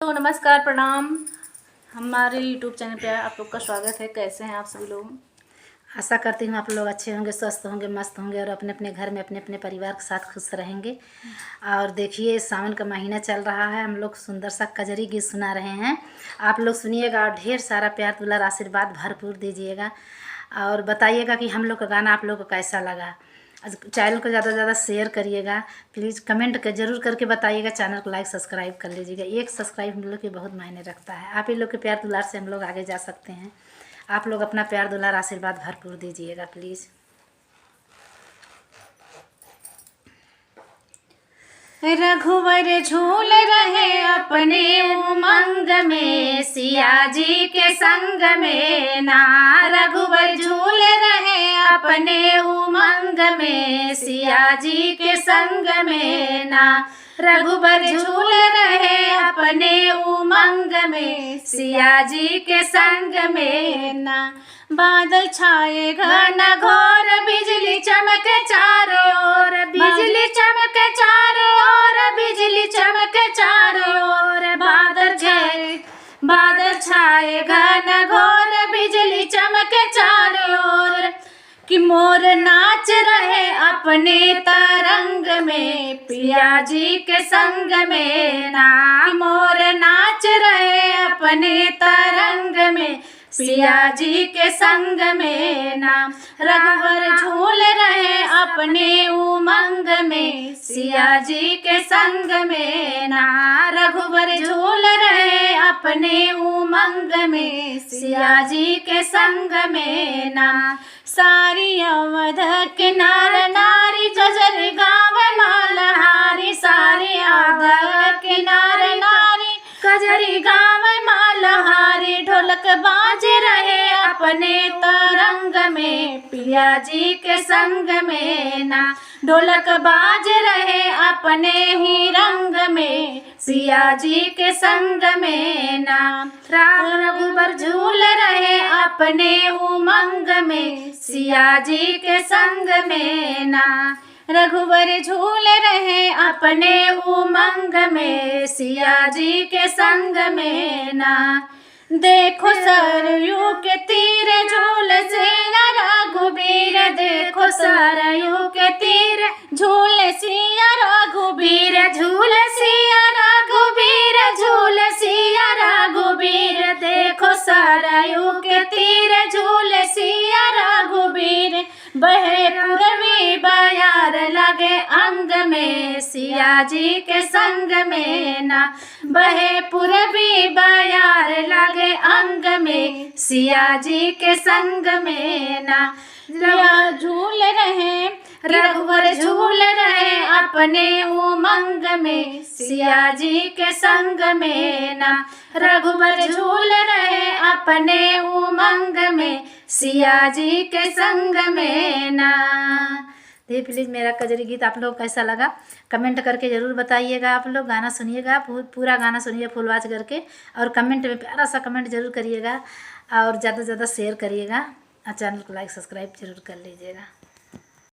तो नमस्कार, प्रणाम। हमारे YouTube चैनल पे आप लोग का स्वागत है। कैसे हैं आप सभी लोग? आशा करती हूँ आप लोग अच्छे होंगे, स्वस्थ होंगे, मस्त होंगे और अपने अपने घर में अपने अपने परिवार के साथ खुश रहेंगे। और देखिए, सावन का महीना चल रहा है, हम लोग सुंदर सा कजरी गीत सुना रहे हैं। आप लोग सुनिएगा और ढेर सारा प्यार दुलार आशीर्वाद भरपूर दीजिएगा और बताइएगा कि हम लोग का गाना आप लोग को कैसा लगा। चैनल को ज़्यादा से ज़्यादा शेयर करिएगा, प्लीज़ कमेंट कर जरूर करके बताइएगा। चैनल को लाइक सब्सक्राइब कर लीजिएगा। एक सब्सक्राइब हम लोग के बहुत मायने रखता है। आप ही लोग के प्यार दुलार से हम लोग आगे जा सकते हैं। आप लोग अपना प्यार दुलार आशीर्वाद भरपूर दीजिएगा प्लीज़। रघुवर झूल रहे अपने उमंग में, सिया जी के संग में ना। रघुवर झूल रहे अपने उमंग में, सिया जी के संग में ना। रघुवर झूल रहे अपने उमंग में, सिया जी के संग में ना। बादल छाए घन घोर, बिजली चमके चारों ओर, बिजली चमके चारों ओर, बिजली चमके चारों ओर। बादल छाए घन घोर, बिजली चमके चारों ओर। कि मोर नाच रहे अपने तरंग में, पिया जी के संग में ना। मोर नाच रहे अपने तरंग में, पिया जी के संग में ना। रघुवर झूल रहे अपने उमंग में, सिया जी के संग में ना। रघुवर झूल रहे अपने उमंग में, सिया जी के संग में ना। सारी अवध किनार नारी जजर गावे मालहारी, सारी अवध किनार नारी कजरी गावे मालहारी। ढोलक बाज रहे अपने तरंग में, पिया जी के संग में ना। ढोलक बाज रहे अपने ही रंग में, सिया जी के संग में ना। रघुवर झूल रहे अपने उमंग में, सिया जी के संग में ना। रघुवर झूल रहे अपने उमंग में, सिया जी के संग में ना। देखो सरयू के तीर झूल सिया रघुबीर, देखो सरयू के तीर झूल सिया रघुबीर, झूल सिया रघुबीर, झूल सिया रघुबीर। देखो सरयू के तीर झूल सिया रघुबीर। बहे पूर्वी बयार लगे अंग में, सिया जी के संग में ना। बहे पूर्वी बयार लगे अंग में, सिया जी के संग में ना। झूल रहे रघुवर झूल रहे अपने उमंग में, सिया जी के संग में ना। रघुवर झूल रहे अपने उमंग में, सिया जी के संग में ना। देखिए प्लीज़ मेरा कजरी गीत आप लोग कैसा लगा कमेंट करके ज़रूर बताइएगा। आप लोग गाना सुनिएगा, पूरा गाना सुनिए फुल वॉच करके और कमेंट में प्यारा सा कमेंट ज़रूर करिएगा और ज़्यादा से ज़्यादा शेयर करिएगा और चैनल को लाइक सब्सक्राइब ज़रूर कर लीजिएगा।